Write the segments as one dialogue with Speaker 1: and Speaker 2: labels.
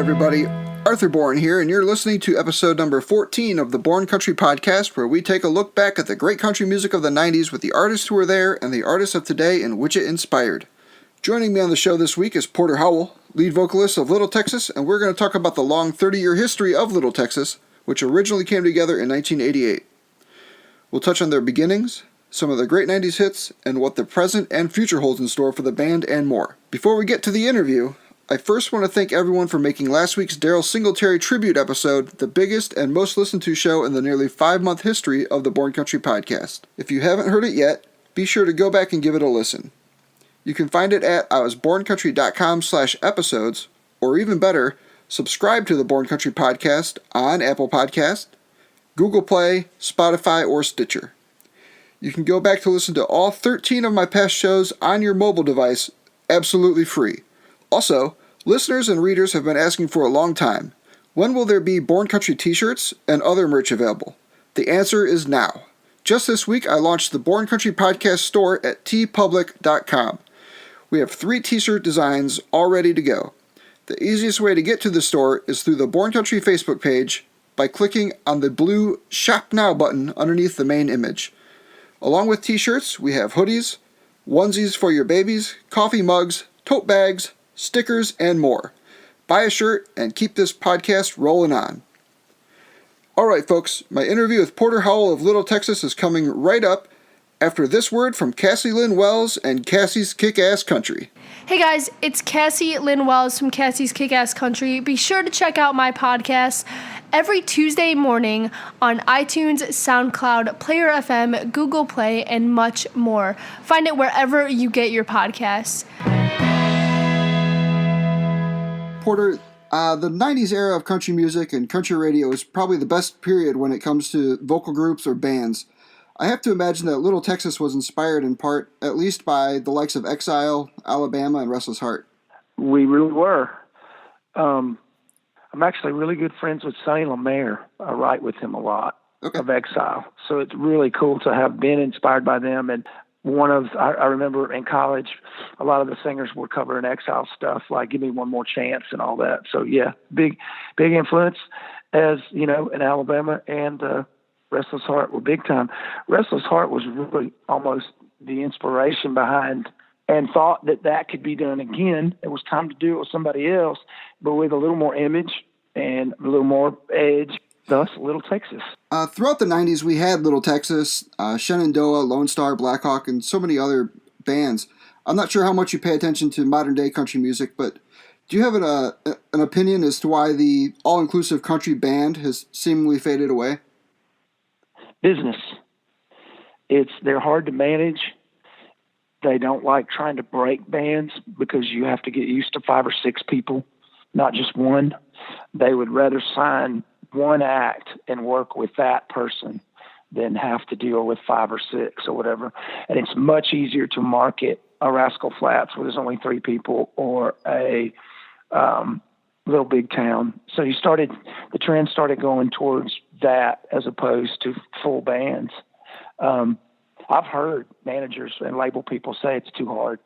Speaker 1: everybody. Arthur Bourne here, and you're listening to episode number 14 of the Bourne Country Podcast, where we take a look back at the great country music of the 90s with the artists who were there and the artists of today in which it inspired. Joining me on the show this week is Porter Howell, lead vocalist of Little Texas, and we're going to talk about the long 30-year history of Little Texas, which originally came together in 1988. We'll touch on their beginnings, some of their great 90s hits, and what the present and future holds in store for the band and more. Before we get to the interview, I first want to thank everyone for making last week's Daryl Singletary tribute episode the biggest and most listened to show in the nearly 5-month history of the Bourne Country Podcast. If you haven't heard it yet, be sure to go back and give it a listen. You can find it at iwasborncountry.com/episodes, or even better, subscribe to the Bourne Country Podcast on Apple Podcast, Google Play, Spotify, or Stitcher. You can go back to listen to all 13 of my past shows on your mobile device absolutely free. Also, listeners and readers have been asking for a long time, when will there be Bourne Country t-shirts and other merch available? The answer is now. Just this week, I launched the Bourne Country Podcast store at tpublic.com. We have 3 t-shirt designs all ready to go. The easiest way to get to the store is through the Bourne Country Facebook page by clicking on the blue Shop Now button underneath the main image. Along with t-shirts, we have hoodies, onesies for your babies, coffee mugs, tote bags, stickers, and more. Buy a shirt and keep this podcast rolling on. Alright folks, my interview with Porter Howell of Little Texas is coming right up after this word from Cassie Lynn Wells and Cassie's Kick-Ass Country.
Speaker 2: Hey guys, it's Cassie Lynn Wells from Cassie's Kick-Ass Country. Be sure to check out my podcast every Tuesday morning on iTunes, SoundCloud, Player FM, Google Play, and much more. Find it wherever you get your podcasts.
Speaker 1: Porter, the 90s era of country music and country radio is probably the best period when it comes to vocal groups or bands. I have to imagine that Little Texas was inspired in part, at least by the likes of Exile, Alabama, and Restless Heart.
Speaker 3: We really were. I'm actually really good friends with Sonny LaMare. I write with him a lot of Exile. So it's really cool to have been inspired by them. And I remember in college, a lot of the singers were covering Exile stuff, like Give Me One More Chance and all that. So yeah, big influence, as you know, in Alabama, and Restless Heart were big time. Restless Heart was really almost the inspiration behind, and thought that could be done again. It was time to do it with somebody else, but with a little more image and a little more edge. Thus, Little Texas.
Speaker 1: Throughout the 90s, we had Little Texas, Shenandoah, Lone Star, Blackhawk, and so many other bands. I'm not sure how much you pay attention to modern-day country music, but do you have an opinion as to why the all-inclusive country band has seemingly faded away?
Speaker 3: Business. They're hard to manage. They don't like trying to break bands because you have to get used to 5 or 6 people, not just one. They would rather sign one act and work with that person than have to deal with 5 or 6 or whatever. And it's much easier to market a Rascal Flatts where there's only 3 people, or a Little Big Town. So the trend started going towards that as opposed to full bands. I've heard managers and label people say it's too hard.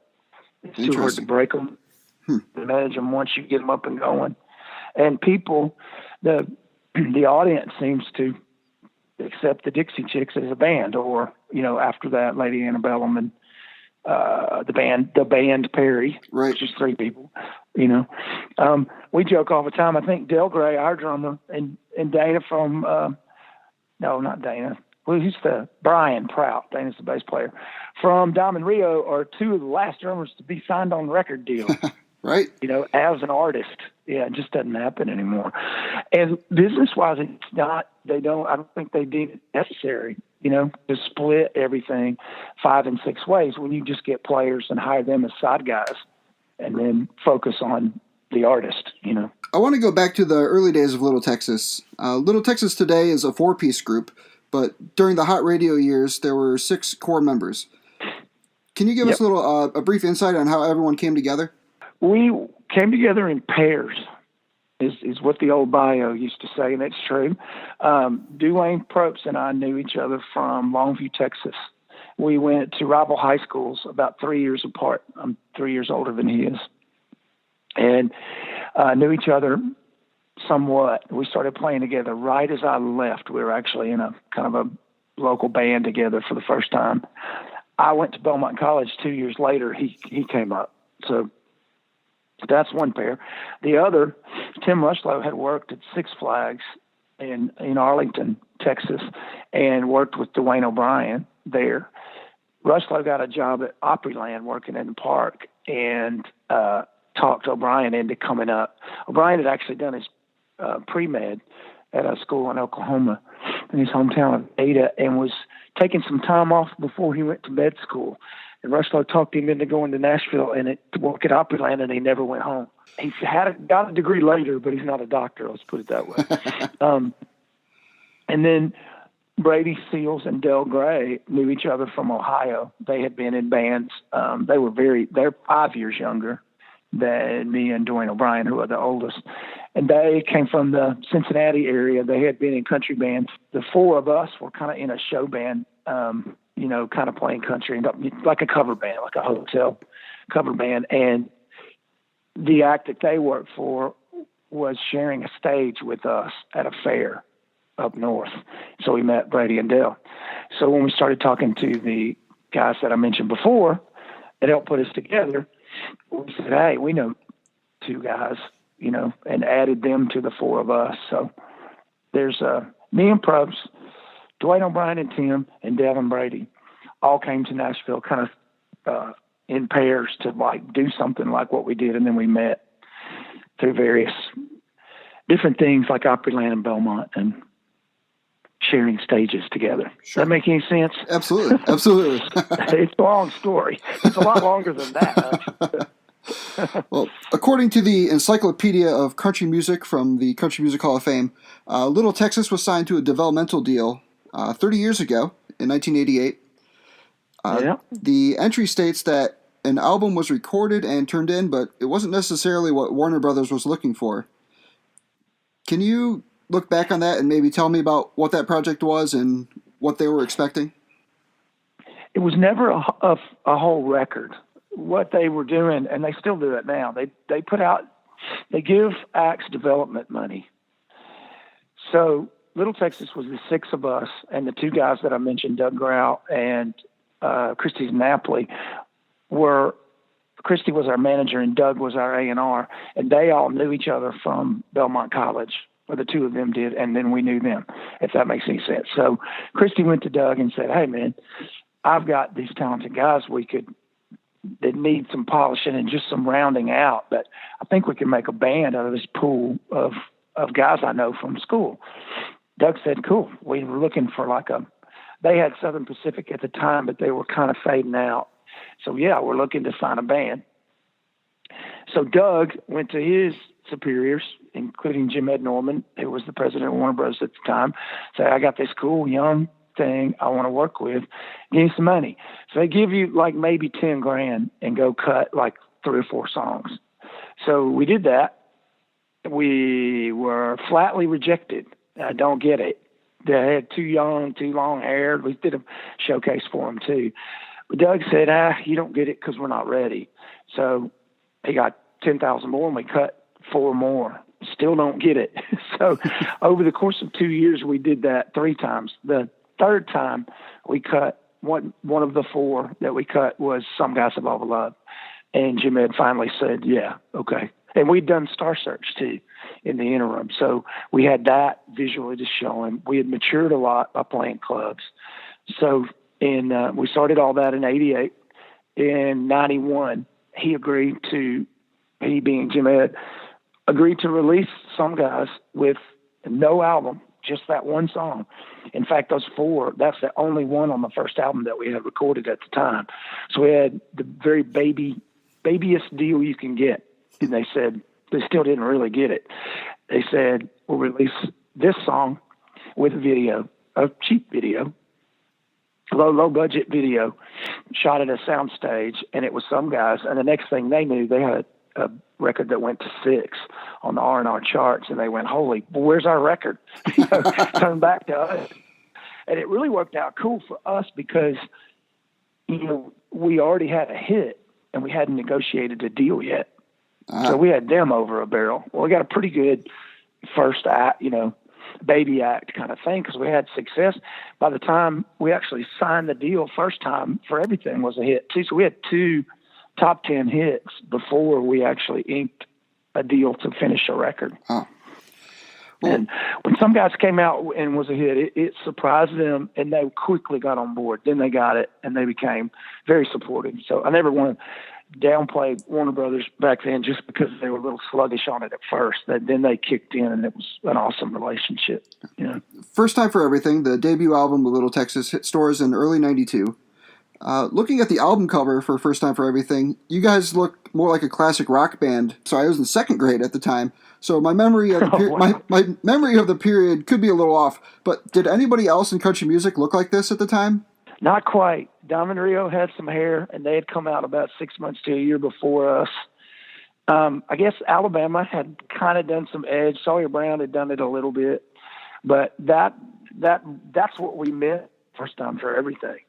Speaker 3: It's too hard to break them, to manage them once you get them up and going. And people, the audience seems to accept the Dixie Chicks as a band, or, you know, after that, Lady Antebellum and the band Perry,
Speaker 1: right,
Speaker 3: which is 3 people, you know. We joke all the time. I think Del Gray, our drummer, and Dana from, no, not Dana. Well, he's Brian Prout. Dana's the bass player from Diamond Rio, are 2 of the last drummers to be signed on record deal.
Speaker 1: Right.
Speaker 3: You know, as an artist. Yeah, it just doesn't happen anymore. And business-wise, it's not, I don't think they deem it necessary, you know, to split everything 5 and 6 ways when you just get players and hire them as side guys and then focus on the artist, you know.
Speaker 1: I want to go back to the early days of Little Texas. Little Texas today is a 4-piece group, but during the hot radio years, there were 6 core members. Can you give us a brief insight on how everyone came together?
Speaker 3: We came together in pairs, is what the old bio used to say, and it's true. Duane Probst and I knew each other from Longview, Texas. We went to rival high schools about 3 years apart. I'm 3 years older than he is. And knew each other somewhat. We started playing together right as I left. We were actually in a kind of a local band together for the first time. I went to Belmont College 2 years later. He came up. So that's one pair. The other, Tim Rushlow had worked at Six Flags in Arlington, Texas, and worked with Dwayne O'Brien there. Rushlow got a job at Opryland working in the park and talked O'Brien into coming up. O'Brien had actually done his pre-med at a school in Oklahoma in his hometown of Ada and was taking some time off before he went to med school. And Rushlow talked him into going to Nashville and to work at Opryland, and he never went home. He got a degree later, but he's not a doctor, let's put it that way. And then Brady Seals and Del Gray knew each other from Ohio. They had been in bands. They're 5 years younger than me and Dwayne O'Brien, who are the oldest. And they came from the Cincinnati area. They had been in country bands. The four of us were kind of in a show band, kind of playing country, like a cover band, like a hotel cover band. And the act that they worked for was sharing a stage with us at a fair up north. So we met Brady and Dell. So when we started talking to the guys that I mentioned before that helped put us together, we said, hey, we know two guys, and added them to the four of us. So there's me and Probst, Dwayne O'Brien and Tim, and Dev and Brady all came to Nashville kind of in pairs to do something like what we did. And then we met through various different things like Opryland and Belmont and sharing stages together.
Speaker 1: Sure.
Speaker 3: Does that make any sense?
Speaker 1: Absolutely. Absolutely.
Speaker 3: It's a long story. It's a lot longer than that.
Speaker 1: Well, according to the Encyclopedia of Country Music from the Country Music Hall of Fame, Little Texas was signed to a developmental deal 30 years ago in 1988.
Speaker 3: Yeah.
Speaker 1: The entry states that an album was recorded and turned in, but it wasn't necessarily what Warner Brothers was looking for. Can you look back on that and maybe tell me about what that project was and what they were expecting?
Speaker 3: It was never a whole record. What they were doing, and they still do it now, they give acts development money. So Little Texas was the six of us, and the two guys that I mentioned, Doug Grau and Christy Napoli, Christy was our manager and Doug was our A&R, and they all knew each other from Belmont College, or the two of them did, and then we knew them, if that makes any sense. So Christy went to Doug and said, hey, man, I've got these talented guys that need some polishing and just some rounding out, but I think we can make a band out of this pool of guys I know from school. Doug said, cool. We were looking for they had Southern Pacific at the time, but they were kind of fading out. So yeah, we're looking to find a band. So Doug went to his superiors, including Jim Ed Norman, who was the president of Warner Bros. At the time, said, I got this cool young thing I want to work with, give me some money. So they give you maybe $10,000 and go cut 3 or 4 songs. So we did that. We were flatly rejected. I don't get it. They had too young, too long hair. We did a showcase for them too. But Doug said, you don't get it because we're not ready. So he got 10,000 more and we cut 4 more. Still don't get it. So over the course of 2 years, we did that 3 times. The third time we cut one of the 4 that we cut was Some Guys Have All the Love. And Jim Ed finally said, yeah, okay. And we'd done Star Search too in the interim. So we had that visually to show him. We had matured a lot by playing clubs. So we started all that in 88. In 91, he being Jim Ed, agreed to release Some Guys with no album, just that one song. In fact, those 4, that's the only one on the first album that we had recorded at the time. So we had the very babyest deal you can get. And they said, they still didn't really get it. They said, we'll release this song with a video, a cheap video, low budget video, shot at a sound stage, and it was Some Guys. And the next thing they knew, they had a record that went to 6 on the R&R charts, and they went, holy, where's our record? Turned back to us. And it really worked out cool for us because, we already had a hit, and we hadn't negotiated a deal yet. So we had them over a barrel. Well, we got a pretty good first act, baby act kind of thing, because we had success. By the time we actually signed the deal, First Time for Everything was a hit too. So we had 2 top 10 hits before we actually inked a deal to finish a record.
Speaker 1: Oh. Well,
Speaker 3: and when some guys came out and was a hit, it surprised them, and they quickly got on board. Then they got it, and they became very supportive. So I never want to downplay Warner Brothers back then just because they were a little sluggish on it at first. Then they kicked in, and it was an awesome relationship.
Speaker 1: First Time for Everything, the debut album of Little Texas, hit stores in early '92. Looking at the album cover for First Time for Everything, you guys look more like a classic rock band. So I was in 2nd grade at the time. So my memory of the my memory of the period could be a little off. But did anybody else in country music look like this at the time?
Speaker 3: Not quite. Diamond Rio had some hair, and they had come out about 6 months to a year before us. I guess Alabama had kind of done some edge. Sawyer Brown had done it a little bit, but that's what we meant First Time for Everything.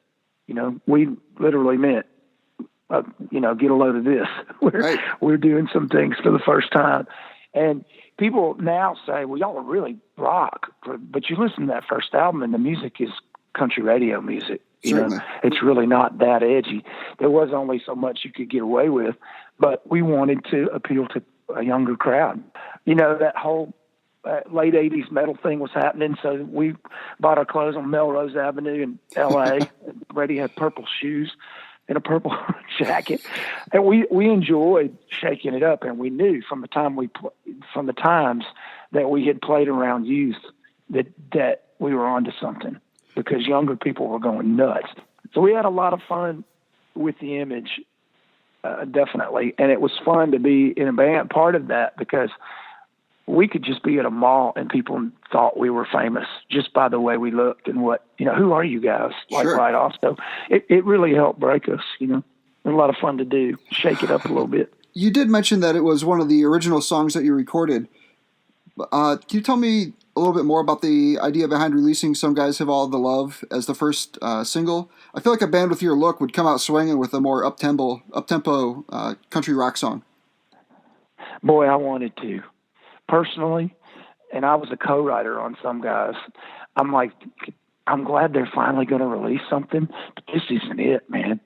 Speaker 3: We literally meant, get a load of this. We're doing some things for the first time. And people now say, well, y'all are really rock. But you listen to that first album, and the music is country radio music. It's really not that edgy. There was only so much you could get away with, but we wanted to appeal to a younger crowd. That whole late 80s metal thing was happening, so we bought our clothes on Melrose Avenue in L.A. Brady had purple shoes and a purple jacket, and we enjoyed shaking it up, and we knew from the times that we had played around youth that we were onto something, because younger people were going nuts. So we had a lot of fun with the image, definitely, and it was fun to be in a band. Part of that because we could just be at a mall and people thought we were famous just by the way we looked and who are you guys?
Speaker 1: Sure.
Speaker 3: Right off. So it really helped break us, It was a lot of fun to do, shake it up a little bit.
Speaker 1: You did mention that it was one of the original songs that you recorded. Can you tell me a little bit more about the idea behind releasing Some Guys Have All the Love as the first single? I feel like a band with your look would come out swinging with a more up-tempo country rock song.
Speaker 3: Boy, I wanted to. Personally, and I was a co-writer on Some Guys, I'm like, I'm glad they're finally going to release something, but this isn't it, man.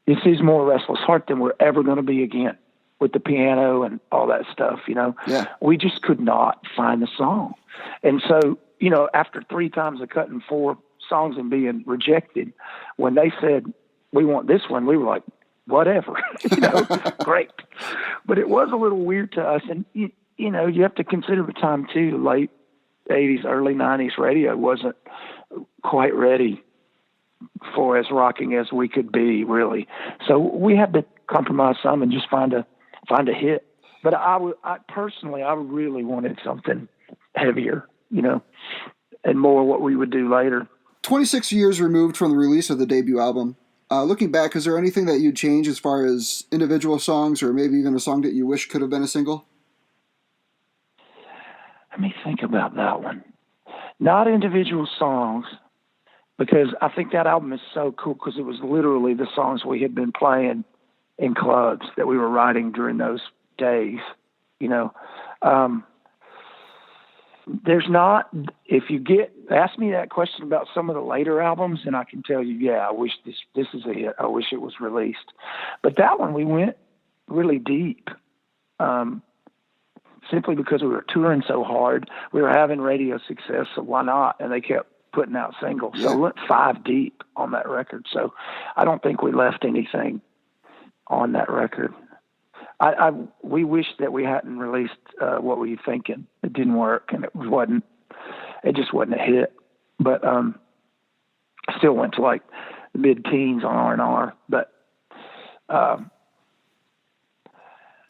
Speaker 3: This is more Restless Heart than we're ever going to be again with the piano and all that stuff,
Speaker 1: Yeah.
Speaker 3: We just could not find the song. And so, after 3 times of cutting 4 songs and being rejected, when they said, we want this one, we were like, whatever, great. But it was a little weird to us, and you have to consider the time too. Late 80s, early 90s radio wasn't quite ready for as rocking as we could be, really. So we had to compromise some and just find a hit. But I personally really wanted something heavier, and more what we would do later.
Speaker 1: 26 years removed from the release of the debut album. Looking back, is there anything that you'd change as far as individual songs, or maybe even a song that you wish could have been a single?
Speaker 3: Let me think about that one. Not individual songs, because I think that album is so cool because it was literally the songs we had been playing in clubs that we were writing during those days. There's not, if you ask me that question about some of the later albums, and I can tell you, yeah, I wish this is a hit. I wish it was released. But that one, we went really deep. Simply because we were touring so hard. We were having radio success, so why not? And they kept putting out singles. Yeah. So we went 5 deep on that record. So I don't think we left anything on that record. We wish that we hadn't released What Were You Thinking? It didn't work, and it just wasn't a hit. But I still went to like mid-teens on R&R. But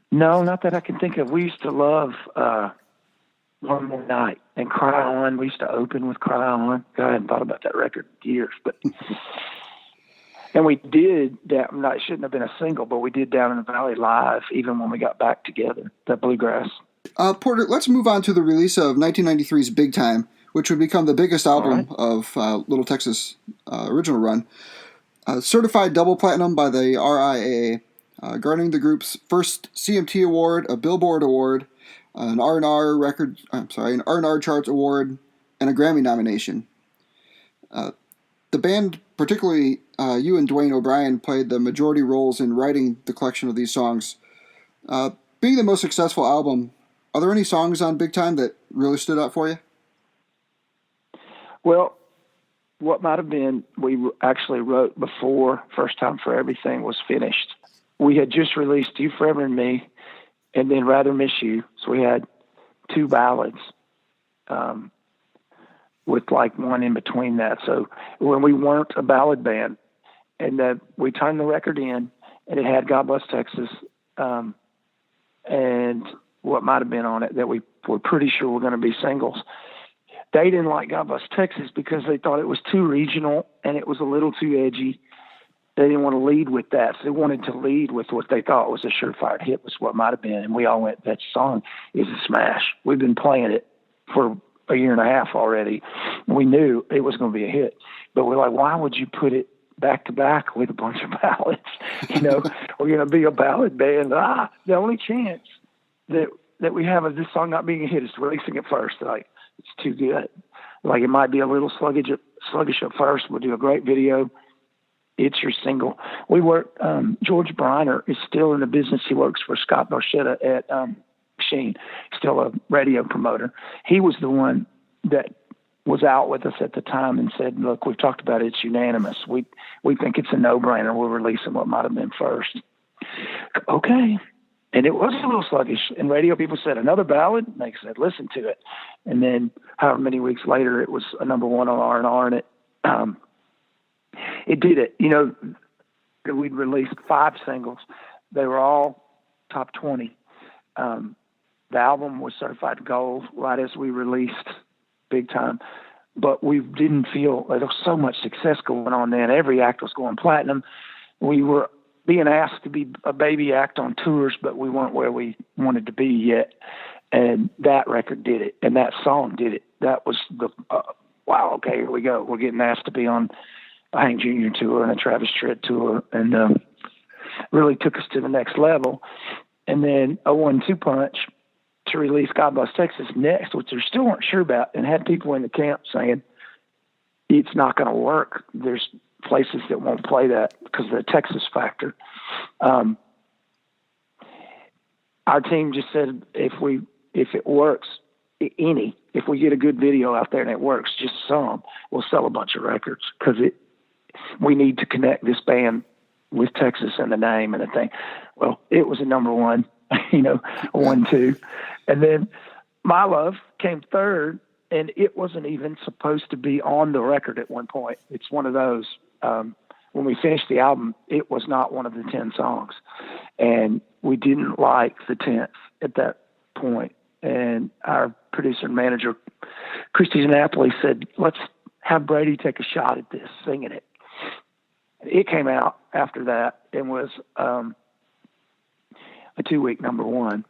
Speaker 3: no, not that I can think of. We used to love One More Night and Cry On. We used to open with Cry On. God, I hadn't thought about that record in years. And we did that. It shouldn't have been a single, but we did Down in the Valley live, even when we got back together, that bluegrass.
Speaker 1: Porter, let's move on to the release of 1993's Big Time, which would become the biggest album of Little Texas' original run. Certified double platinum by the RIAA. Garnering the group's first CMT award, a Billboard award, an R&R Charts award, and a Grammy nomination. The band, particularly you and Dwayne O'Brien, played the majority roles in writing the collection of these songs. Being the most successful album, are there any songs on Big Time that really stood out for you?
Speaker 3: Well, what might have been, we actually wrote before First Time for Everything was finished. We had just released You Forever and Me, and then Rather Miss You. So we had 2 ballads with like one in between that. So when we weren't a ballad band, and we turned the record in, and it had God Bless Texas, and what might have been on it that we were pretty sure were going to be singles. They didn't like God Bless Texas because they thought it was too regional and it was a little too edgy. They didn't want to lead with that. So they wanted to lead with what they thought was a surefire hit, was what might have been. And we all went, that song is a smash. We've been playing it for a year and a half already. We knew it was going to be a hit. But we're like, why would you put it back to back with a bunch of ballads? We're going to be a ballad band. The only chance that we have of this song not being a hit is releasing it first. Like, it's too good. Like, it might be a little sluggish at first. We'll do a great video. It's your single. We work, George Briner is still in the business. He works for Scott Barchetta at Machine, still a radio promoter. He was the one that was out with us at the time and said, look, we've talked about it. It's unanimous. We think it's a no-brainer. We're releasing what might have been first. Okay. And it was a little sluggish. And radio people said, another ballad? And they said, listen to it. And then however many weeks later, it was a number 1 on R&R, and it did it. We'd released 5 singles. They were all top 20. The album was certified gold right as we released Big Time. But we didn't feel, there was so much success going on then. Every act was going platinum. We were being asked to be a baby act on tours, but we weren't where we wanted to be yet. And that record did it. And that song did it. That was the, wow, okay, here we go. We're getting asked to be on a Hank Jr. tour and a Travis Tritt tour, and really took us to the next level. And then a 1-2 punch to release God Bless Texas next, which they still weren't sure about, and had people in the camp saying, it's not going to work. There's places that won't play that because of the Texas factor. Our team just said, if it works, if we get a good video out there and it works, just some, we'll sell a bunch of records, because we need to connect this band with Texas and the name and the thing. Well, it was a number 1, a 1-2. And then My Love came third, and it wasn't even supposed to be on the record at one point. It's one of those, when we finished the album, it was not one of the 10 songs. And we didn't like the 10th at that point. And our producer and manager, Christy Napoli, said, let's have Brady take a shot at this, singing it. It came out after that and was a 2-week number 1,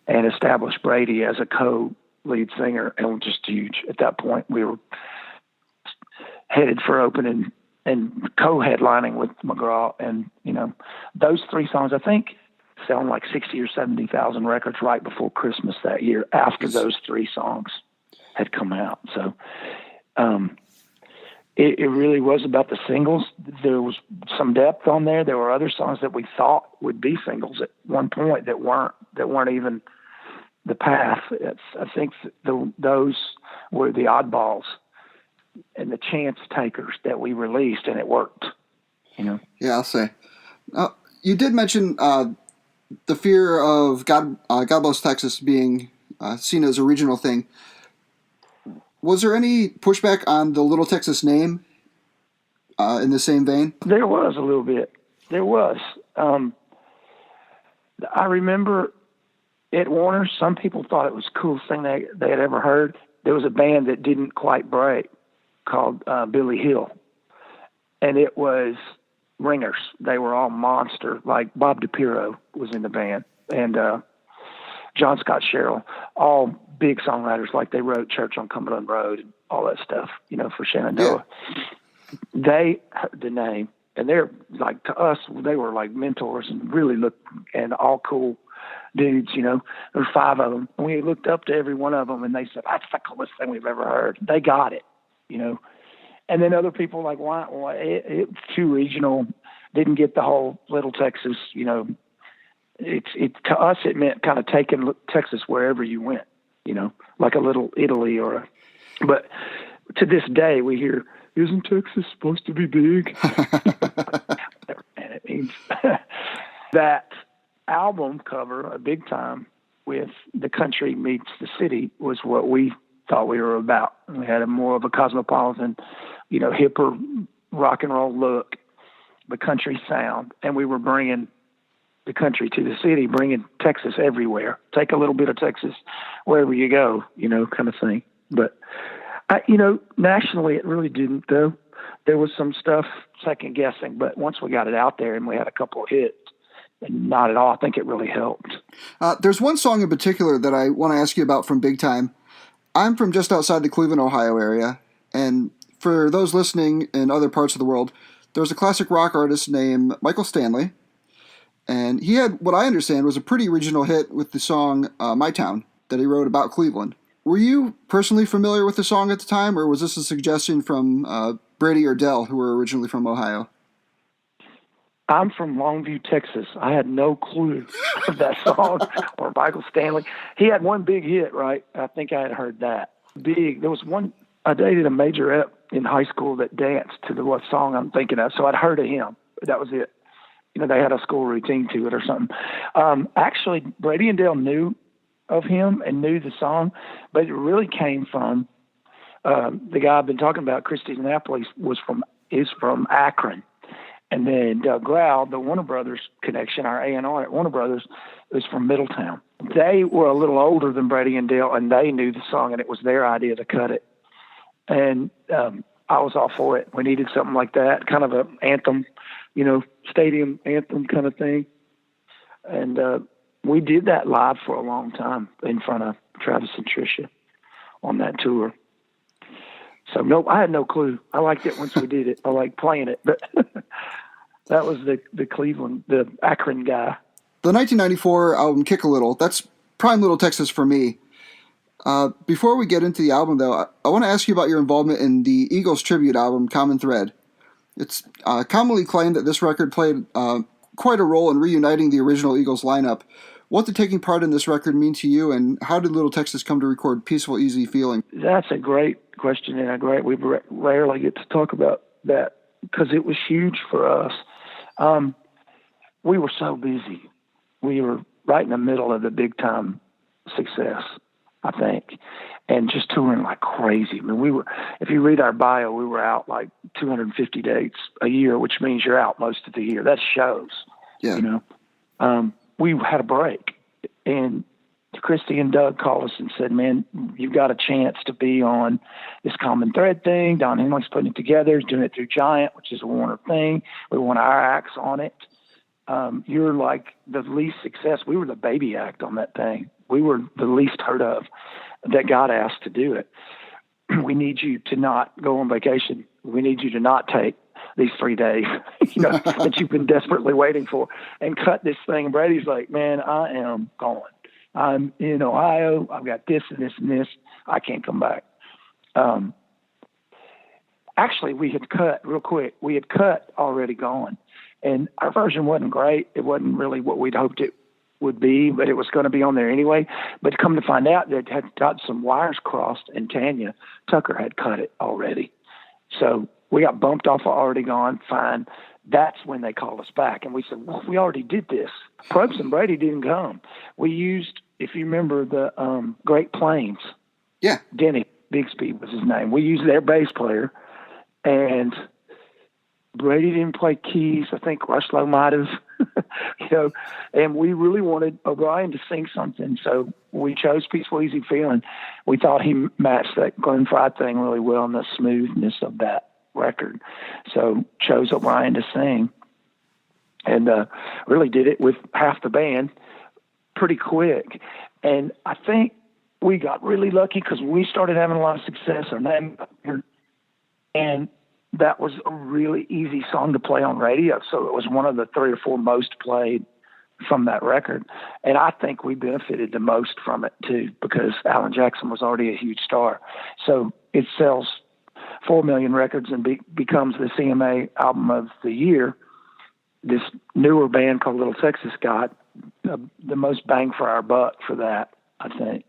Speaker 3: and established Brady as a co-lead singer, and was just huge. At that point, we were headed for opening and co-headlining with McGraw. And, those 3 songs, I think, selling like 60 or 70,000 records right before Christmas that year, after those 3 songs had come out. So it really was about the singles. There was some depth on there. There were other songs that we thought would be singles at one point that weren't even the path. I think those were the oddballs and the chance takers that we released, and it worked. Yeah,
Speaker 1: I'll say. You did mention the fear of God Bless Texas being seen as a regional thing. Was there any pushback on the Little Texas name in the same vein?
Speaker 3: There was a little bit. There was. I remember at Warner, some people thought it was the coolest thing they had ever heard. There was a band that didn't quite break called Billy Hill, and it was ringers. They were all monster. Like Bob DePiro was in the band, and John Scott Sherrill, all big songwriters. Like they wrote Church on Cumberland Road and all that stuff, for Shenandoah. Yeah. They heard the name, and they're like, to us, they were like mentors and really looked and all cool. dudes, you know. There were 5 of them. And we looked up to every one of them, and they said, that's the coolest thing we've ever heard. They got it, you know. And then other people like, why it's too regional, didn't get the whole Little Texas, you know. To us, it meant kind of taking Texas wherever you went, you know, like a little Italy but to this day we hear, isn't Texas supposed to be big? And it means that album cover, a Big Time, with the country meets the city, was what we thought we were about. We had more of a cosmopolitan, you know, hipper rock and roll look, the country sound, and we were bringing the country to the city, bringing Texas everywhere. Take a little bit of Texas wherever you go, you know, kind of thing. But, you know, nationally it really didn't, though. There was some stuff second guessing, but once we got it out there and we had a couple of hits, and not at all, I think it really helped.
Speaker 1: There's one song in particular that I want to ask you about from Big Time. I'm from just outside the Cleveland, Ohio area, and for those listening in other parts of the world, there's a classic rock artist named Michael Stanley, and he had what I understand was a pretty original hit with the song My Town that he wrote about Cleveland. Were you personally familiar with the song at the time, or was this a suggestion from Brady or Dell, who were originally from Ohio?
Speaker 3: I'm from Longview, Texas. I had no clue of that song or Michael Stanley. He had one big hit, right? I think I had heard that. Big. There was one, I dated a majorette in high school that danced to what song I'm thinking of, so I'd heard of him. That was it. You know, they had a school routine to it or something. Actually, Brady and Dale knew of him and knew the song, but it really came from the guy I've been talking about, Christy Napoli, is from Akron. And then Doug Grau, the Warner Brothers connection, our A&R at Warner Brothers, is from Middletown. They were a little older than Brady and Dale, and they knew the song, and it was their idea to cut it. And I was all for it. We needed something like that, kind of an anthem, you know, stadium anthem kind of thing. And we did that live for a long time in front of Travis and Tricia on that tour. So, no, I had no clue. I liked it once we did it. I liked playing it. But that was the Cleveland, the Akron guy.
Speaker 1: The 1994 album Kick a Little, that's prime Little Texas for me. Before we get into the album, though, I want to ask you about your involvement in the Eagles tribute album, Common Thread. It's commonly claimed that this record played quite a role in reuniting the original Eagles lineup. What did taking part in this record mean to you, and how did Little Texas come to record Peaceful, Easy Feeling?
Speaker 3: That's a great question, and we rarely get to talk about that because it was huge for us. We were so busy. We were right in the middle of the big time success, I think, and just touring like crazy. I mean, if you read our bio, we were out like 250 dates a year, which means you're out most of the year. That shows,
Speaker 1: yeah.
Speaker 3: You know. We had a break, and Christy and Doug called us and said, man, you've got a chance to be on this Common Thread thing. Don Henley's putting it together. He's doing it through Giant, which is a Warner thing. We want our acts on it. You're like the least success. We were the baby act on that thing. We were the least heard of that got asked to do it. We need you to not go on vacation. We need you to not take these 3 days, you know, that you've been desperately waiting for, and cut this thing. And Brady's like, man, I am going. I'm in Ohio. I've got this and this and this. I can't come back. Actually, we had cut real quick. We had cut Already Gone, and our version wasn't great. It wasn't really what we'd hoped it would be, but it was going to be on there anyway. But come to find out, that had got some wires crossed, and Tanya Tucker had cut it already. So we got bumped off of Already Gone. Fine. That's when they called us back. And we said, well, we already did this. Probst and Brady didn't come. We used, if you remember, the Great Plains.
Speaker 1: Yeah.
Speaker 3: Denny Bixby was his name. We used their bass player. And Brady didn't play keys. I think Rushlow might have, you know. And we really wanted O'Brien to sing something. So we chose Peaceful, Easy Feeling. We thought he matched that Glenn Frey thing really well and the smoothness of that record. So chose O'Brien to sing, and really did it with half the band pretty quick. And I think we got really lucky because we started having a lot of success, and that was a really easy song to play on radio. So it was one of the 3 or 4 most played from that record. And I think we benefited the most from it too, because Alan Jackson was already a huge star. So it sells 4 million records and becomes the CMA album of the year. This newer band called Little Texas got the most bang for our buck for that, I think,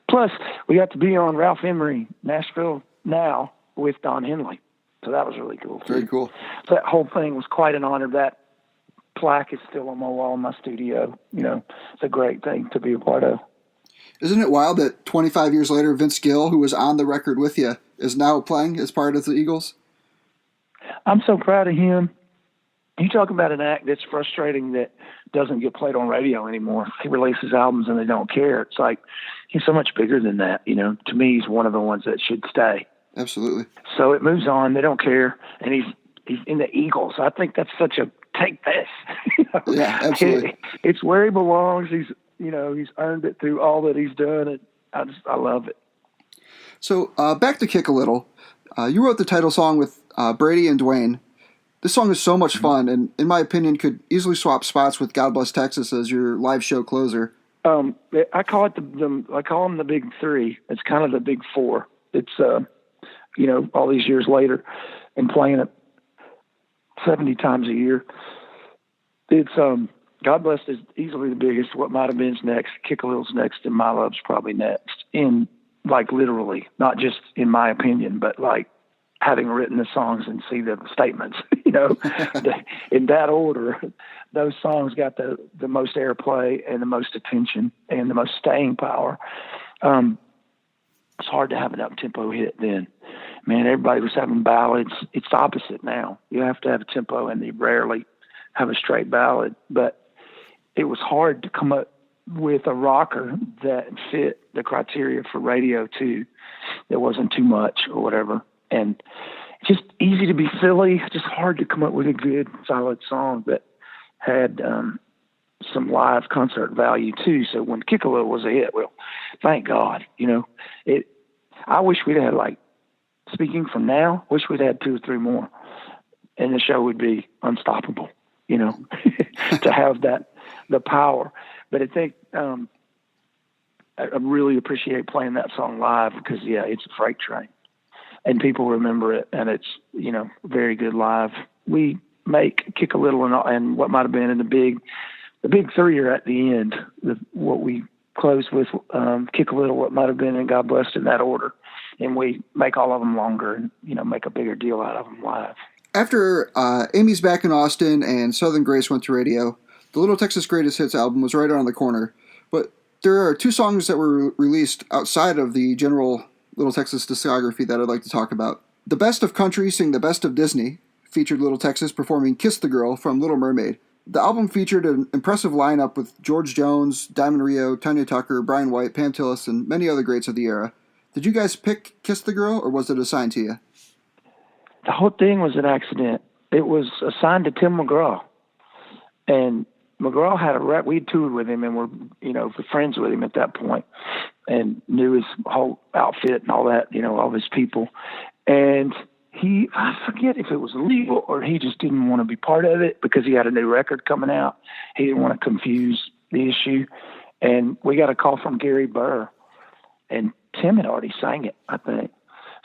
Speaker 3: Plus, we got to be on Ralph Emery, Nashville Now, with Don Henley. So that was really cool.
Speaker 1: Very cool.
Speaker 3: So that whole thing was quite an honor. That plaque is still on my wall in my studio. It's a great thing to be a part of.
Speaker 1: Isn't it wild that 25 years later, Vince Gill, who was on the record with you, is now playing as part of the Eagles?
Speaker 3: I'm so proud of him. You talk about an act that's frustrating that doesn't get played on radio anymore. He releases albums and they don't care. It's like he's so much bigger than that. To me, he's one of the ones that should stay.
Speaker 1: Absolutely.
Speaker 3: So it moves on. They don't care. And he's in the Eagles. I think that's such a take this.
Speaker 1: Yeah, absolutely.
Speaker 3: It's where he belongs. He's earned it through all that he's done. And I love it.
Speaker 1: So back to Kick a Little. You wrote the title song with Brady and Dwayne. This song is so much fun, and in my opinion, could easily swap spots with "God Bless Texas" as your live show closer.
Speaker 3: I call it I call them the big three. It's kind of the big four. It's all these years later, and playing it 70 times a year. It's God Bless is easily the biggest. What Might Have Been's next. Kick a Little's next, and My Love's probably next. In literally, not just in my opinion, but having written the songs and see the statements, in that order, those songs got the most airplay and the most attention and the most staying power. It's hard to have an up-tempo hit then. Man, everybody was having ballads. It's the opposite now. You have to have a tempo, and you rarely have a straight ballad. But it was hard to come up with a rocker that fit the criteria for radio, too. There wasn't too much or whatever. And just easy to be silly, just hard to come up with a good, solid song that had some live concert value too. So when Kick a Little was a hit, well, thank God, I wish we'd had speaking from now, wish we'd had 2 or 3 more, and the show would be unstoppable, to have the power. But I think I really appreciate playing that song live because it's a freight train. And people remember it, and it's, very good live. We make Kick a Little and What Might Have Been, and the big three are at the end. What we close with, Kick a Little, What Might Have Been, and God Blessed in that order. And we make all of them longer and, make a bigger deal out of them live.
Speaker 1: After Amy's Back in Austin and Southern Grace went to radio, the Little Texas Greatest Hits album was right around the corner. But there are 2 songs that were released outside of the general Little Texas discography that I'd like to talk about. The Best of Country Sing the Best of Disney featured Little Texas performing Kiss the Girl from Little Mermaid. The album featured an impressive lineup with George Jones, Diamond Rio, Tanya Tucker, Brian White, Pam Tillis, and many other greats of the era. Did you guys pick Kiss the Girl, or was it assigned to you?
Speaker 3: The whole thing was an accident. It was assigned to Tim McGraw. And McGraw had we toured with him and were friends with him at that point and knew his whole outfit and all that, all his people. And I forget if it was illegal or he just didn't want to be part of it because he had a new record coming out. He didn't want to confuse the issue. And we got a call from Gary Burr, and Tim had already sang it, I think.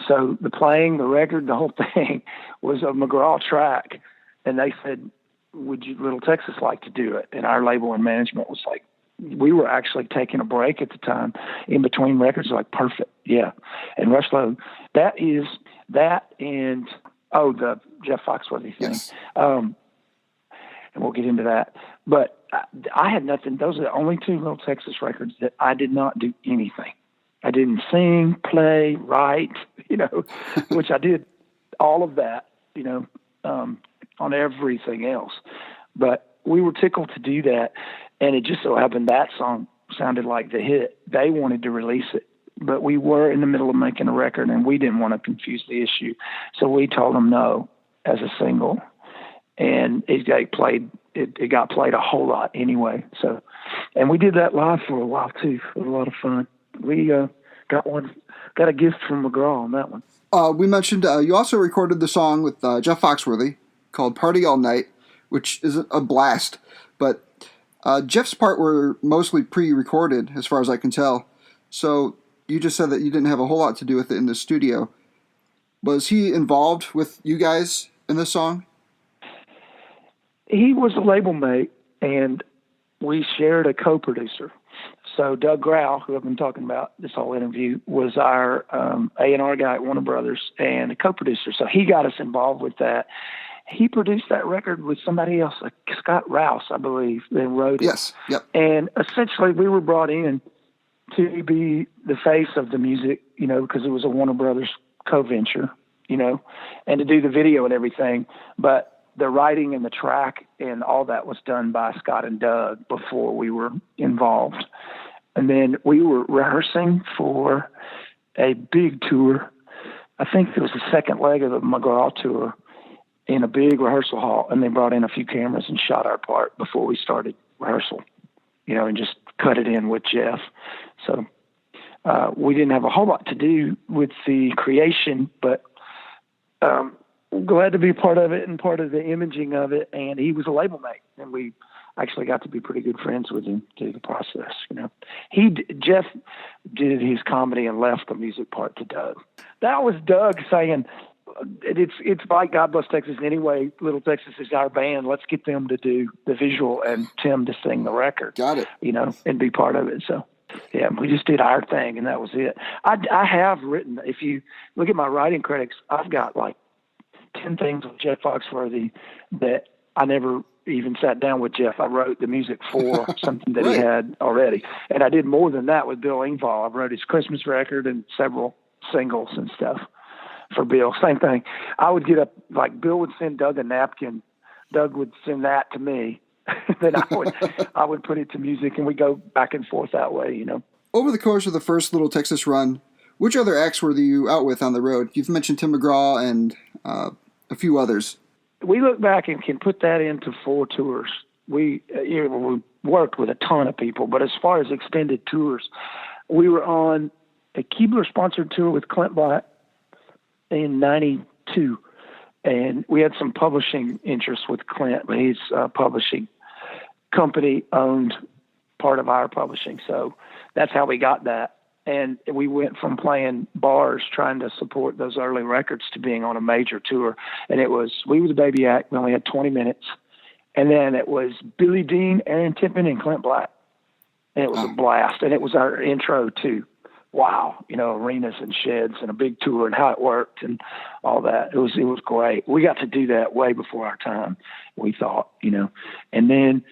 Speaker 3: So the playing, the record, the whole thing was a McGraw track. And they said, would you, Little Texas, like to do it? And our label and management was like, we were actually taking a break at the time in between records, like, perfect. Yeah. And Rush Lowe, that and, the Jeff Foxworthy thing.
Speaker 1: Yes.
Speaker 3: And we'll get into that. But I had nothing. Those are the only 2 Little Texas records that I did not do anything. I didn't sing, play, write, which I did all of that, on everything else. But we were tickled to do that. And it just so happened that song sounded like the hit. They wanted to release it, but we were in the middle of making a record and we didn't want to confuse the issue. So we told them no as a single, and it got played a whole lot anyway. So, and we did that live for a while too. It was a lot of fun. We got a gift from McGraw on that one.
Speaker 1: We mentioned you also recorded the song with Jeff Foxworthy called Party All Night, which is a blast. But Jeff's part were mostly pre-recorded, as far as I can tell. So you just said that you didn't have a whole lot to do with it in the studio. Was he involved with you guys in this song?
Speaker 3: He was a label mate, and we shared a co-producer. So Doug Grau, who I've been talking about this whole interview, was our A&R guy at Warner Brothers and a co-producer. So he got us involved with that. He produced that record with somebody else, like Scott Rouse, I believe, that wrote it.
Speaker 1: Yes, yep.
Speaker 3: And essentially we were brought in to be the face of the music, because it was a Warner Brothers co-venture, and to do the video and everything. But the writing and the track and all that was done by Scott and Doug before we were involved. And then we were rehearsing for a big tour. I think it was the second leg of the McGraw tour in a big rehearsal hall. And they brought in a few cameras and shot our part before we started rehearsal, and just cut it in with Jeff. So we didn't have a whole lot to do with the creation, but glad to be part of it and part of the imaging of it. And he was a label mate, and we actually got to be pretty good friends with him through the process. Jeff did his comedy and left the music part to Doug. That was Doug saying, it's like God Bless Texas anyway. Little Texas is our band. Let's get them to do the visual and Tim to sing the record.
Speaker 1: Got it.
Speaker 3: And be part of it. So yeah, we just did our thing, and that was it. I have written, if you look at my writing credits, I've got like 10 things with Jeff Foxworthy that I never even sat down with Jeff. I wrote the music for something that he had already. And I did more than that with Bill Engvall. I wrote his Christmas record and several singles and stuff for Bill. Same thing. I would get up, like Bill would send Doug a napkin. Doug would send that to me. Then I would put it to music, and we go back and forth that way,
Speaker 1: Over the course of the first Little Texas run, which other acts were you out with on the road? You've mentioned Tim McGraw and a few others.
Speaker 3: We look back and can put that into 4 tours. We worked with a ton of people, but as far as extended tours, we were on a Keebler-sponsored tour with Clint Black in 92. And we had some publishing interests with Clint, but his publishing company owned part of our publishing. So that's how we got that. And we went from playing bars, trying to support those early records, to being on a major tour. And we were the baby act. We only had 20 minutes. And then it was Billy Dean, Aaron Tippin, and Clint Black. And it was a blast. And it was our intro to, wow, arenas and sheds and a big tour and how it worked and all that. It was great. We got to do that way before our time, we thought, And then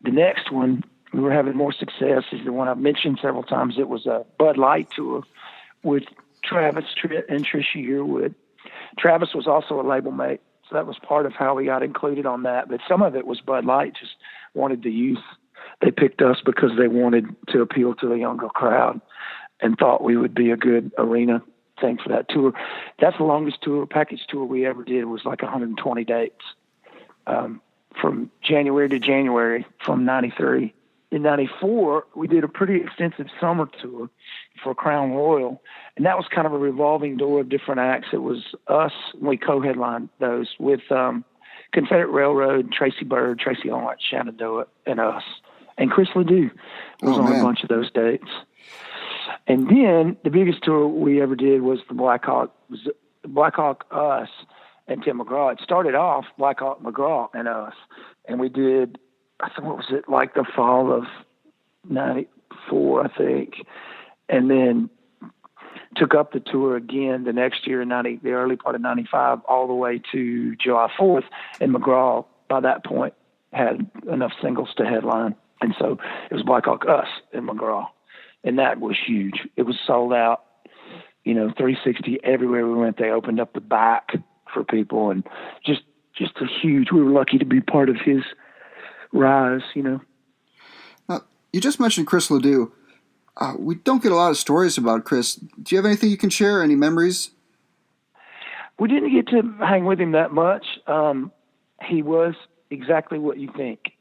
Speaker 3: the next one, we were having more success, is the one I've mentioned several times. It was a Bud Light tour with Travis and Trisha Yearwood. Travis was also a label mate, so that was part of how we got included on that. But some of it was Bud Light just wanted the youth. They picked us because they wanted to appeal to a younger crowd and thought we would be a good arena thing for that tour. That's the longest package tour we ever did. It was like 120 dates from January to January from 93. In 94, we did a pretty extensive summer tour for Crown Royal, and that was kind of a revolving door of different acts. It was us, we co-headlined those with Confederate Railroad, Tracy Byrd, Tracy Lawrence, Shenandoah, and us. And Chris LeDoux was on a bunch of those dates. And then the biggest tour we ever did was the Black Hawk, us, and Tim McGraw. It started off Black Hawk, McGraw, and us. And we did, what was it, like the fall of 94, I think. And then took up the tour again the next year in the early part of 95, all the way to July 4th. And McGraw, by that point, had enough singles to headline. And so it was Black Hawk, us, and McGraw. And that was huge. It was sold out, 360 everywhere we went. They opened up the back for people, and just a huge, we were lucky to be part of his rise,
Speaker 1: You just mentioned Chris LeDoux. We don't get a lot of stories about Chris. Do you have anything you can share? Any memories?
Speaker 3: We didn't get to hang with him that much. He was exactly what you think,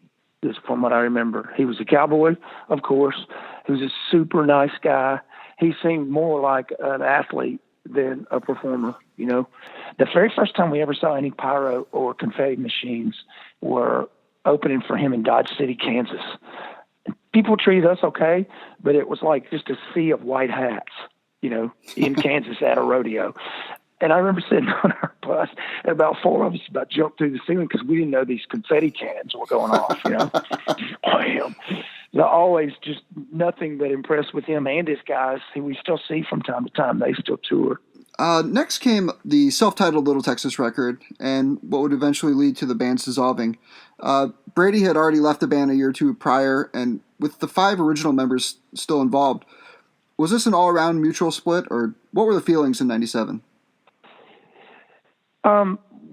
Speaker 3: just from what I remember. He was a cowboy, of course. He was a super nice guy. He seemed more like an athlete than a performer, The very first time we ever saw any pyro or confetti machines were opening for him in Dodge City, Kansas. People treated us okay, but it was like just a sea of white hats, in Kansas at a rodeo. And I remember sitting on our bus, and about 4 of us about jumped through the ceiling because we didn't know these confetti cannons were going off, Bam. Always just nothing but impressed with him and his guys, who we still see from time to time. They still tour.
Speaker 1: Next came the self-titled Little Texas record, and what would eventually lead to the band's dissolving. Brady had already left the band a year or two prior, and with the 5 original members still involved, was this an all-around mutual split, or what were the feelings in '97?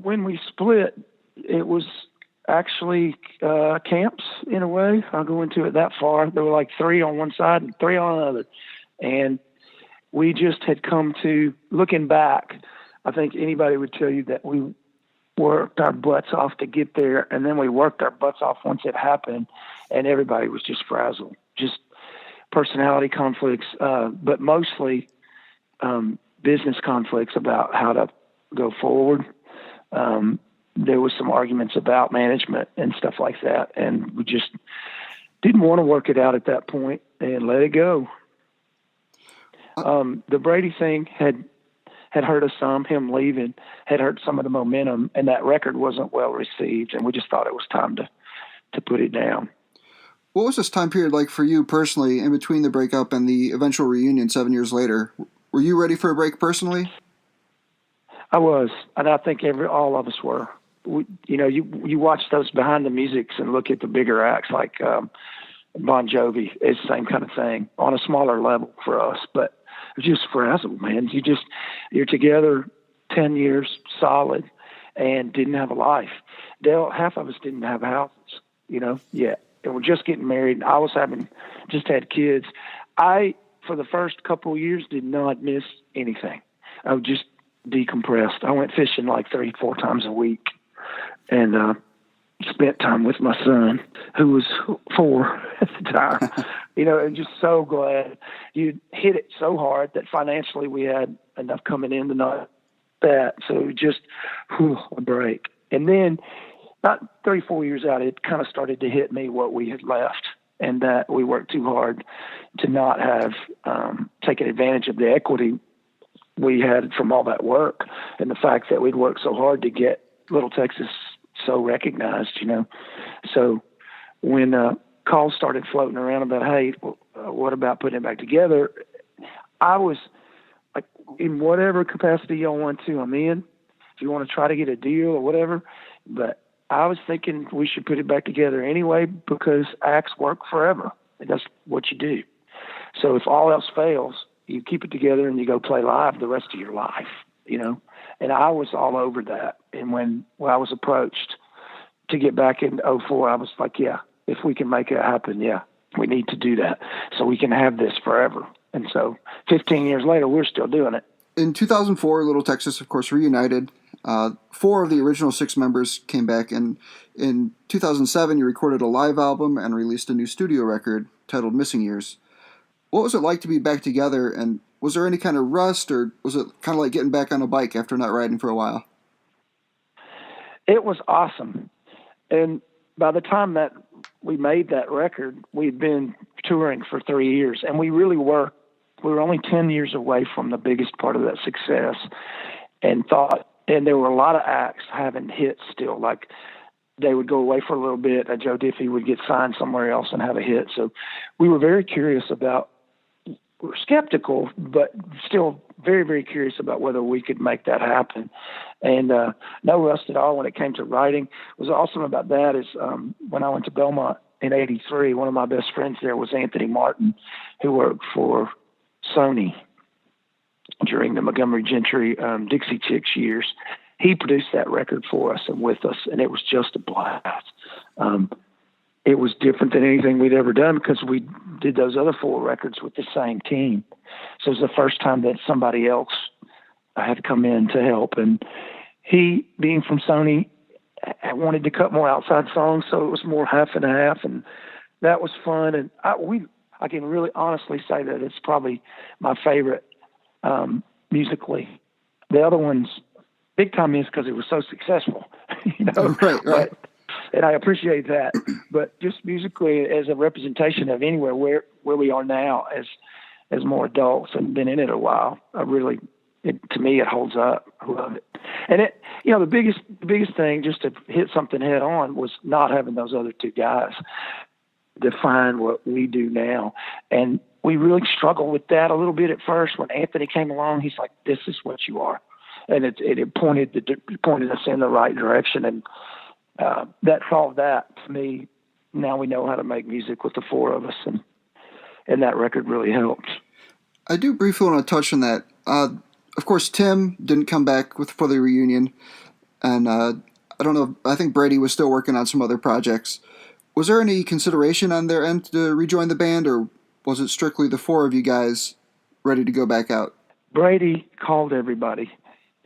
Speaker 3: When we split, it was actually camps in a way. I'll go into it that far. There were like 3 on one side and 3 on the other, and we just had come to, looking back, I think anybody would tell you that we worked our butts off to get there, and then we worked our butts off once it happened, and everybody was just frazzled. Just personality conflicts, but mostly business conflicts about how to go forward. There was some arguments about management and stuff like that, and we just didn't want to work it out at that point and let it go. The Brady thing had hurt us some. Him leaving had hurt some of the momentum, and that record wasn't well received, and we just thought it was time to put it down.
Speaker 1: What was this time period like for you personally, in between the breakup and the eventual reunion 7 years later? Were you ready for a break personally?
Speaker 3: I was, and I think all of us were. You watch those behind the musics and look at the bigger acts like Bon Jovi. It's the same kind of thing on a smaller level for us, but it's just frazzled, man. You're together 10 years solid and didn't have a life. Half of us didn't have houses, yet. And we're just getting married. And I was just had kids. I, for the first couple of years, did not miss anything. I was just decompressed. I went fishing like 3-4 times a week and spent time with my son, who was 4 at the time. And just so glad you hit it so hard that financially we had enough coming in to not that. So just a break. And then about 3-4 years out, it kind of started to hit me what we had left, and that we worked too hard to not have taken advantage of the equity we had from all that work, and the fact that we'd worked so hard to get Little Texas so recognized, So when calls started floating around about, hey, what about putting it back together? I was like, in whatever capacity y'all want to, I'm in. If you want to try to get a deal or whatever, but I was thinking we should put it back together anyway, because acts work forever. And that's what you do. So if all else fails, you keep it together and you go play live the rest of your life, And I was all over that. And when I was approached to get back in '04, I was like, yeah, if we can make it happen, yeah, we need to do that so we can have this forever. And so 15 years later, we're still doing it.
Speaker 1: In 2004, Little Texas, of course, reunited. 4 of the original 6 members came back, and in 2007, you recorded a live album and released a new studio record titled Missing Years. What was it like to be back together, and was there any kind of rust, or was it kind of like getting back on a bike after not riding for a while?
Speaker 3: It was awesome. And by the time that we made that record, we'd been touring for 3 years, and we really were. We were only 10 years away from the biggest part of that success, and there were a lot of acts having hits still. Like, they would go away for a little bit, and Joe Diffie would get signed somewhere else and have a hit. So we were very curious we're skeptical, but still very, very curious about whether we could make that happen. And no rust at all when it came to writing. What was awesome about that is when I went to Belmont in '83, one of my best friends there was Anthony Martin, who worked for Sony during the Montgomery Gentry Dixie Chicks years. He produced that record for us and with us, and it was just a blast. It was different than anything we'd ever done because we did those other 4 records with the same team. So it was the first time that somebody else had come in to help. And he, being from Sony, wanted to cut more outside songs, so it was more half and half, and that was fun. And I can really honestly say that it's probably my favorite musically. The other ones, Big Time is because it was so successful,
Speaker 1: Right.
Speaker 3: and I appreciate that. But just musically, as a representation of anywhere where we are now as more adults and been in it a while, to me, it holds up. I love it. And the biggest thing, just to hit something head on, was not having those other two guys define what we do now. And we really struggled with that a little bit at first. When Anthony came along, he's like, "This is what you are," and it pointed us in the right direction. And that solved that to me. Now we know how to make music with the four of us, and that record really helped.
Speaker 1: I do briefly want to touch on that. Of course, Tim didn't come back for the reunion, and I don't know. I think Brady was still working on some other projects. Was there any consideration on their end to rejoin the band, or was it strictly the four of you guys ready to go back out?
Speaker 3: Brady called everybody.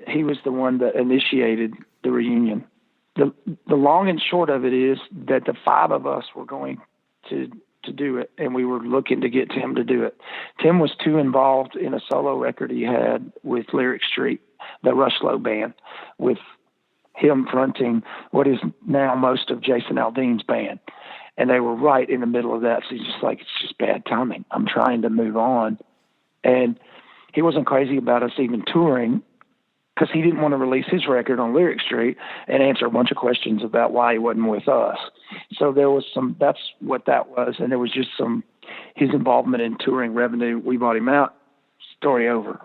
Speaker 3: He was the one that initiated the reunion. The long and short of it is that the five of us were going to do it, and we were looking to get Tim to do it. Tim was too involved in a solo record he had with Lyric Street, the Rushlow band, with him fronting what is now most of Jason Aldean's band. And they were right in the middle of that. So he's just like, it's just bad timing. I'm trying to move on. And he wasn't crazy about us even touring, because he didn't want to release his record on Lyric Street and answer a bunch of questions about why he wasn't with us. So there was that's what that was. And there was just his involvement in touring revenue. We bought him out, story over.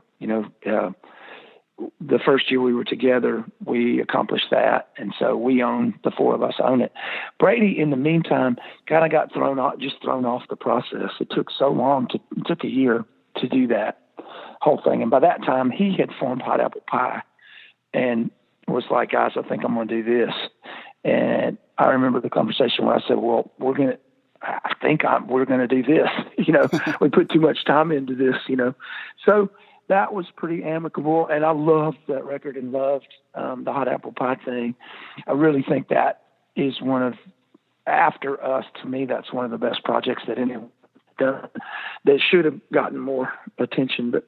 Speaker 3: The first year we were together, we accomplished that. And so the four of us own it. Brady, in the meantime, kind of got thrown off the process. It took so long. It took a year to do that whole thing. And by that time, he had formed Hot Apple Pie and was like, "Guys, I think I'm going to do this." And I remember the conversation where I said, "Well, we're going to do this." We put too much time into this, So that was pretty amicable. And I loved that record and loved the Hot Apple Pie thing. I really think that is after us, to me, that's one of the best projects that anyone done that should have gotten more attention. But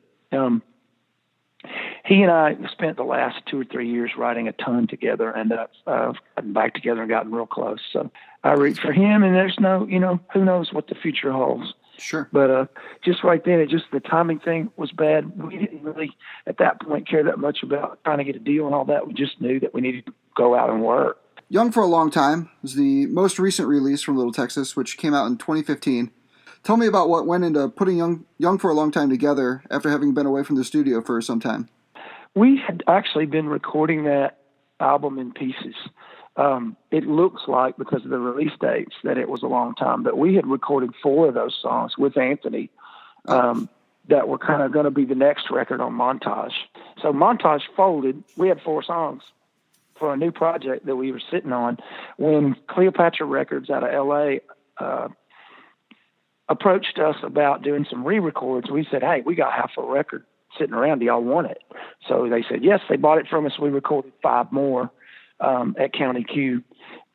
Speaker 3: he and I spent the last 2 or 3 years writing a ton together, and gotten back together and gotten real close. So I root for him, and there's no, who knows what the future holds.
Speaker 1: Sure.
Speaker 3: But just right then, the timing thing was bad. We didn't really, at that point, care that much about trying to get a deal and all that. We just knew that we needed to go out and work.
Speaker 1: Young for a Long Time was the most recent release from Little Texas, which came out in 2015. Tell me about what went into putting Young for a Long Time together after having been away from the studio for some time.
Speaker 3: We had actually been recording that album in pieces. It looks like, because of the release dates, that it was a long time, but we had recorded 4 of those songs with Anthony that were kind of going to be the next record on Montage. So Montage folded. We had 4 songs for a new project that we were sitting on when Cleopatra Records out of L.A. Approached us about doing some re-records. We said, "Hey, we got half a record sitting around. Do y'all want it?" So they said yes. They bought it from us. We recorded 5 more at County Q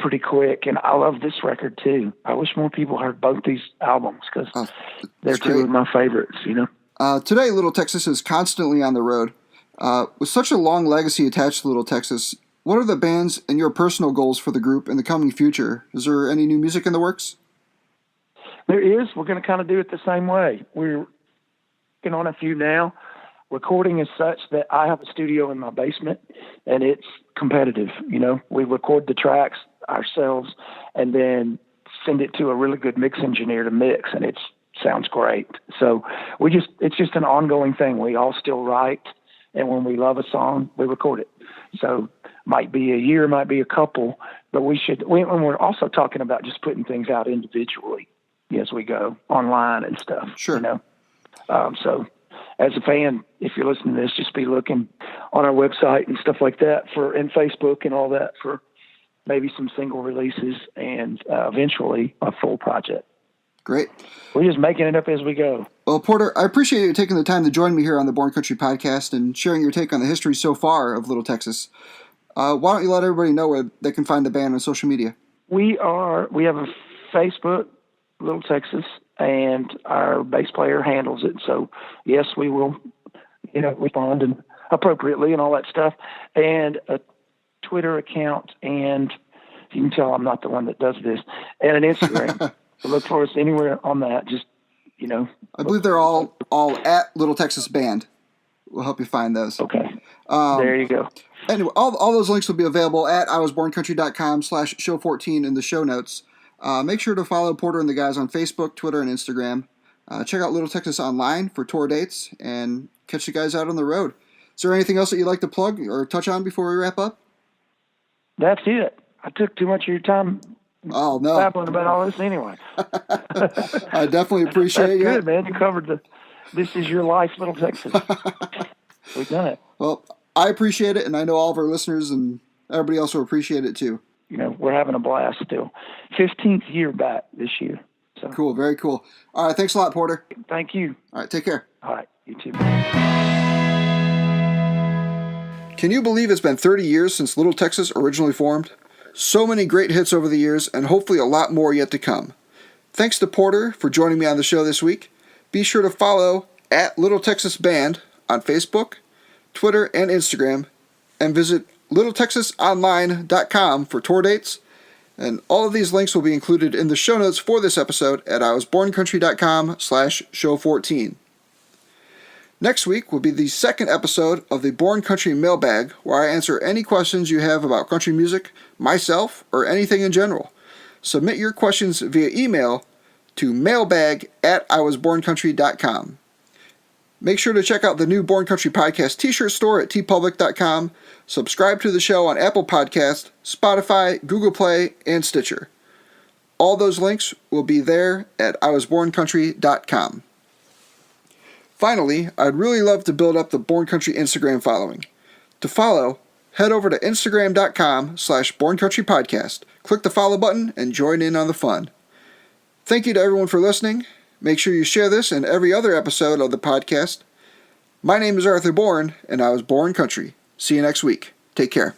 Speaker 3: pretty quick. And I love this record too. I wish more people heard both these albums, because they're 2 of my favorites,
Speaker 1: Today, Little Texas is constantly on the road. With such a long legacy attached to Little Texas, what are the band's and your personal goals for the group in the coming future? Is there any new music in the works?
Speaker 3: There is. We're going to kind of do it the same way. We're working on a few now. Recording is such that I have a studio in my basement, and it's competitive. We record the tracks ourselves and then send it to a really good mix engineer to mix, and it sounds great. So it's just an ongoing thing. We all still write, and when we love a song, we record it. So might be a year, might be a couple, but we're also talking about just putting things out individually as we go online and stuff.
Speaker 1: Sure.
Speaker 3: So as a fan, if you're listening to this, just be looking on our website and stuff like that and Facebook and all that for maybe some single releases and eventually a full project.
Speaker 1: Great.
Speaker 3: We're just making it up as we go.
Speaker 1: Well, Porter, I appreciate you taking the time to join me here on the Born Country podcast and sharing your take on the history so far of Little Texas. Why don't you let everybody know where they can find the band on social media? We
Speaker 3: have a Facebook, Little Texas, and our bass player handles it. So yes, we will, respond and appropriately and all that stuff, and a Twitter account and You can tell I'm not the one that does this. And an Instagram. So look for us anywhere on that. Just,
Speaker 1: I believe they're all at Little Texas Band. We'll help you find those.
Speaker 3: Okay. There you go.
Speaker 1: Anyway, all those links will be available at iwasborncountry.com/show14 in the show notes. Make sure to follow Porter and the guys on Facebook, Twitter, and Instagram. Check out Little Texas Online for tour dates and catch you guys out on the road. Is there anything else that you'd like to plug or touch on before we wrap up?
Speaker 3: That's it. I took too much of your time babbling about all this anyway.
Speaker 1: I definitely appreciate it.
Speaker 3: Good, man. You covered this is your life, Little Texas. We've done it.
Speaker 1: Well, I appreciate it, and I know all of our listeners and everybody else will appreciate it too.
Speaker 3: We're having a blast still. 15th year back this year. So.
Speaker 1: Cool, very cool. All right, thanks a lot, Porter.
Speaker 3: Thank you.
Speaker 1: All right, take care.
Speaker 3: All right, you too.
Speaker 1: Can you believe it's been 30 years since Little Texas originally formed? So many great hits over the years, and hopefully a lot more yet to come. Thanks to Porter for joining me on the show this week. Be sure to follow at Little Texas Band on Facebook, Twitter, and Instagram, and visit littletexasonline.com for tour dates. And all of these links will be included in the show notes for this episode at iwasborncountry.com/show14. Next week will be the second episode of the Born Country Mailbag, where I answer any questions you have about country music, myself, or anything in general. Submit your questions via email to mailbag@iwasborncountry.com. Make sure to check out the new Born Country Podcast t-shirt store at tpublic.com. Subscribe to the show on Apple Podcasts, Spotify, Google Play, and Stitcher. All those links will be there at iwasborncountry.com. Finally, I'd really love to build up the Born Country Instagram following. To follow, head over to instagram.com/borncountrypodcast. Click the follow button and join in on the fun. Thank you to everyone for listening. Make sure you share this and every other episode of the podcast. My name is Arthur Bourne, and I was Born Country. See you next week. Take care.